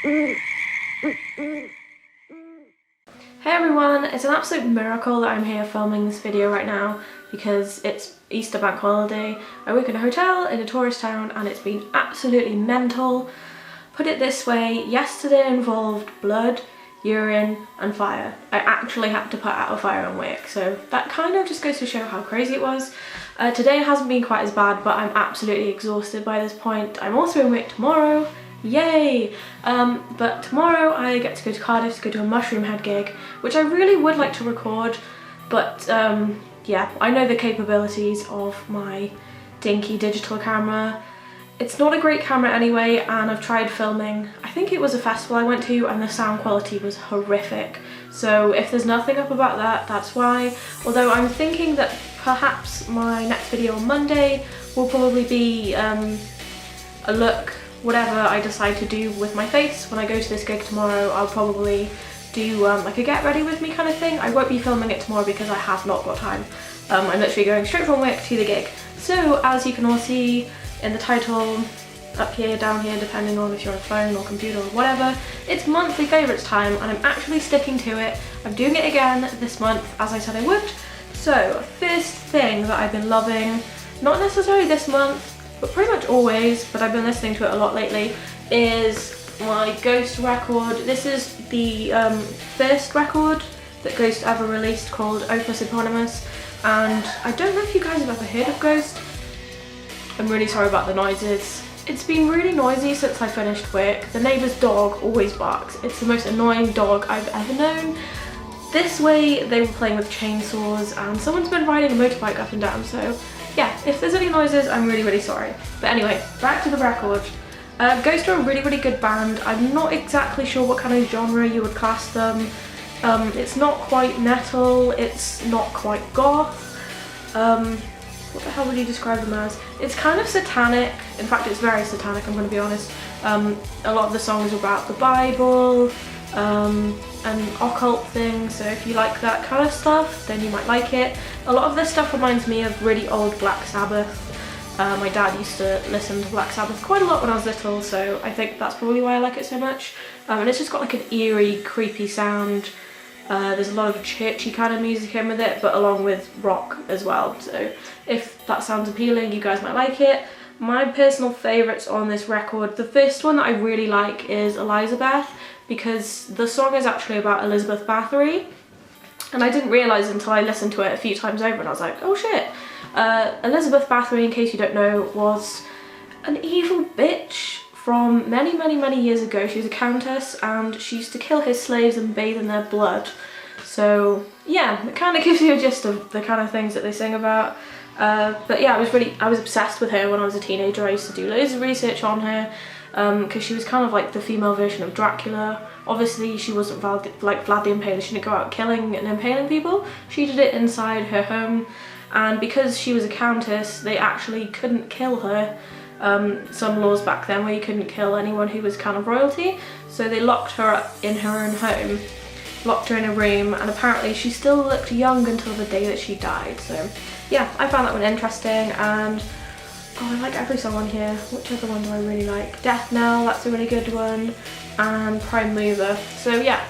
Hey everyone, it's an absolute miracle that I'm here filming this video right now because it's Easter bank holiday. I work in a hotel in a tourist town and it's been absolutely mental. Put it this way, yesterday involved blood, urine and fire. I actually had to put out a fire in work, so that kind of just goes to show how crazy it was. Today hasn't been quite as bad, but I'm absolutely exhausted by this point. I'm also in work tomorrow. Yay! But tomorrow I get to go to Cardiff to go to a mushroom head gig, which I really would like to record, but yeah, I know the capabilities of my dinky digital camera. It's not a great camera anyway, and I've tried filming. I think it was a festival I went to and the sound quality was horrific. So if there's nothing up about that, that's why. Although I'm thinking that perhaps my next video on Monday will probably be a look, whatever I decide to do with my face when I go to this gig tomorrow. I'll probably do like a get ready with me kind of thing. I won't be filming it tomorrow because I have not got time. I'm literally going straight from work to the gig. So as you can all see in the title, up here, down here, depending on if you're on a phone or computer or whatever, it's monthly favourites time and I'm actually sticking to it. I'm doing it again this month as I said I would. So first thing that I've been loving, not necessarily this month, but pretty much always, but I've been listening to it a lot lately, is my Ghost record. This is the first record that Ghost ever released, called Opus Eponymous, and I don't know if you guys have ever heard of Ghost. I'm really sorry about the noises. It's been really noisy since I finished work. The neighbour's dog always barks. It's the most annoying dog I've ever known. This way they were playing with chainsaws and someone's been riding a motorbike up and down, so yeah, if there's any noises, I'm really, really sorry. But anyway, back to the record. Ghost are a really, really good band. I'm not exactly sure what kind of genre you would class them. It's not quite metal, it's not quite goth. What the hell would you describe them as? It's kind of satanic. In fact, it's very satanic, I'm going to be honest. A lot of the songs are about the Bible, and occult things, so if you like that kind of stuff then you might like it. A lot of this stuff reminds me of really old Black Sabbath. My dad used to listen to Black Sabbath quite a lot when I was little, so I think that's probably why I like it so much. And it's just got like an eerie, creepy sound. There's a lot of churchy kind of music in with it, but along with rock as well, so if that sounds appealing you guys might like it. My personal favourites on this record, the first one that I really like is Elizabeth, because the song is actually about Elizabeth Bathory, and I didn't realise until I listened to it a few times over and I was like, oh shit. Elizabeth Bathory, in case you don't know, was an evil bitch from many, many, many years ago. She was a countess and she used to kill her slaves and bathe in their blood. So yeah, it kind of gives you a gist of the kind of things that they sing about. But yeah, I was obsessed with her when I was a teenager. I used to do loads of research on her because she was kind of like the female version of Dracula. Obviously she wasn't like Vlad the Impaler. She didn't go out killing and impaling people. She did it inside her home, and because she was a countess they actually couldn't kill her. Some laws back then where you couldn't kill anyone who was kind of royalty, so they locked her up in her own home, locked her in a room, and apparently she still looked young until the day that she died. So yeah, I found that one interesting, and oh, I like every song on here. Which other one do I really like? Death Knell, that's a really good one, and Prime Mover. So yeah,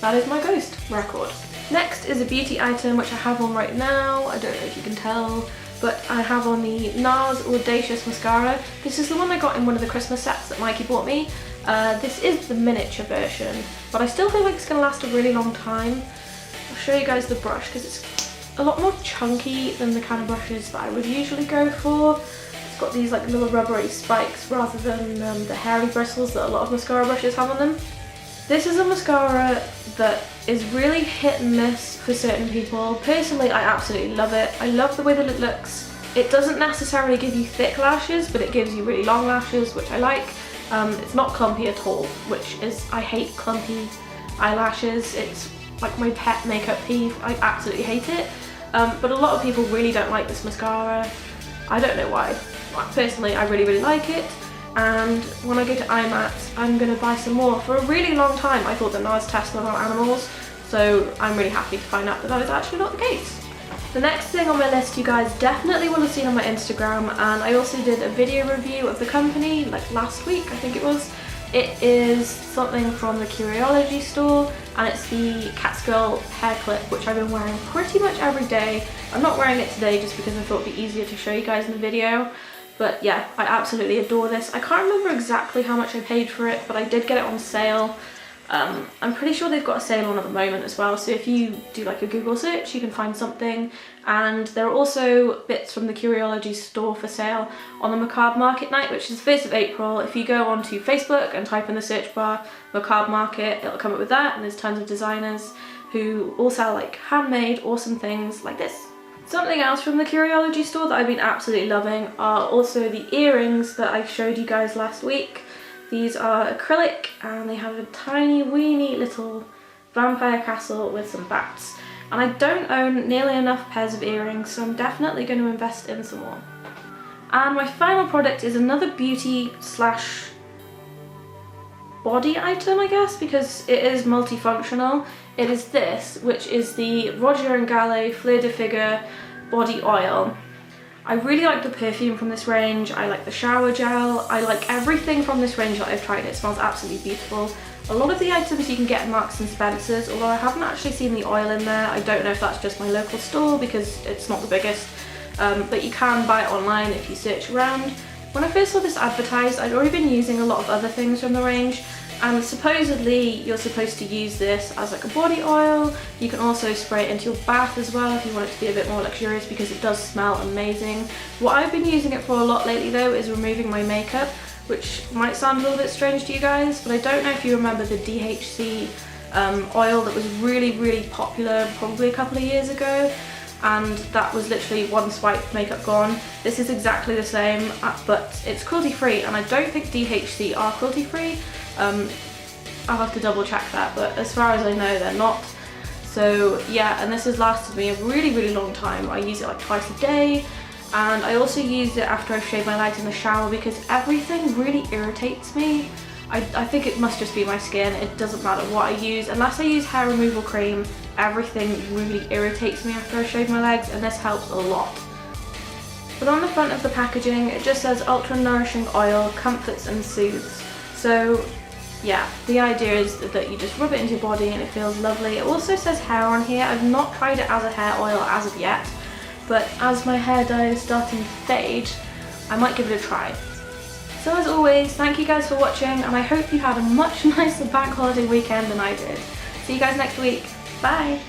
that is my Ghost record. Next is a beauty item which I have on right now. I don't know if you can tell, but I have on the Nars Audacious Mascara. This is the one I got in one of the Christmas sets that Mikey bought me. This is the miniature version, but I still feel like it's going to last a really long time. I'll show you guys the brush because it's a lot more chunky than the kind of brushes that I would usually go for. It's got these like little rubbery spikes rather than the hairy bristles that a lot of mascara brushes have on them. This is a mascara that is really hit and miss for certain people. Personally, I absolutely love it. I love the way that it looks. It doesn't necessarily give you thick lashes, but it gives you really long lashes, which I like. It's not clumpy at all, which is, I hate clumpy eyelashes. It's like my pet makeup peeve. I absolutely hate it. But a lot of people really don't like this mascara. I don't know why. Personally, I really, really like it. And when I go to IMAX, I'm going to buy some more. For a really long time I thought that Nars tested on animals, so I'm really happy to find out that that is actually not the case. The next thing on my list you guys definitely will have seen on my Instagram, and I also did a video review of the company like last week I think it was. It is something from the Curiology store, and it's the Catskill hair clip, which I've been wearing pretty much every day. I'm not wearing it today just because I thought it'd be easier to show you guys in the video. But yeah, I absolutely adore this. I can't remember exactly how much I paid for it, but I did get it on sale. I'm pretty sure they've got a sale on at the moment as well, so if you do like a Google search you can find something. And there are also bits from the Curiology store for sale on the Macabre Market night, which is the 1st of April. If you go onto Facebook and type in the search bar Macabre Market, it'll come up with that, and there's tons of designers who all sell like handmade awesome things like this. Something else from the Curiology store that I've been absolutely loving are also the earrings that I showed you guys last week. These are acrylic and they have a tiny weeny little vampire castle with some bats. And I don't own nearly enough pairs of earrings, so I'm definitely going to invest in some more. And my final product is another beauty slash body item, I guess, because it is multifunctional. It is this, which is the Roger & Gallet Fleur de Figure body oil. I really like the perfume from this range, I like the shower gel, I like everything from this range that I've tried. It smells absolutely beautiful. A lot of the items you can get in Marks & Spencer's, although I haven't actually seen the oil in there. I don't know if that's just my local store because it's not the biggest, but you can buy it online if you search around. When I first saw this advertised, I'd already been using a lot of other things from the range, and supposedly you're supposed to use this as like a body oil. You can also spray it into your bath as well if you want it to be a bit more luxurious, because it does smell amazing. What I've been using it for a lot lately though is removing my makeup, which might sound a little bit strange to you guys, but I don't know if you remember the DHC oil that was really popular probably a couple of years ago, and that was literally one swipe, makeup gone. This is exactly the same, but it's cruelty free, and I don't think DHC are cruelty free. I'll have to double check that, but as far as I know they're not. So yeah, and this has lasted me a really long time. I use it like twice a day, and I also use it after I've shaved my legs in the shower because everything really irritates me. I think it must just be my skin. It doesn't matter what I use, unless I use hair removal cream, everything really irritates me after I shave my legs, and this helps a lot. But on the front of the packaging it just says ultra nourishing oil, comforts and soothes. So yeah, the idea is that you just rub it into your body and it feels lovely. It also says hair on here. I've not tried it as a hair oil as of yet, but as my hair dye is starting to fade, I might give it a try. So as always, thank you guys for watching, and I hope you had a much nicer bank holiday weekend than I did. See you guys next week. Bye!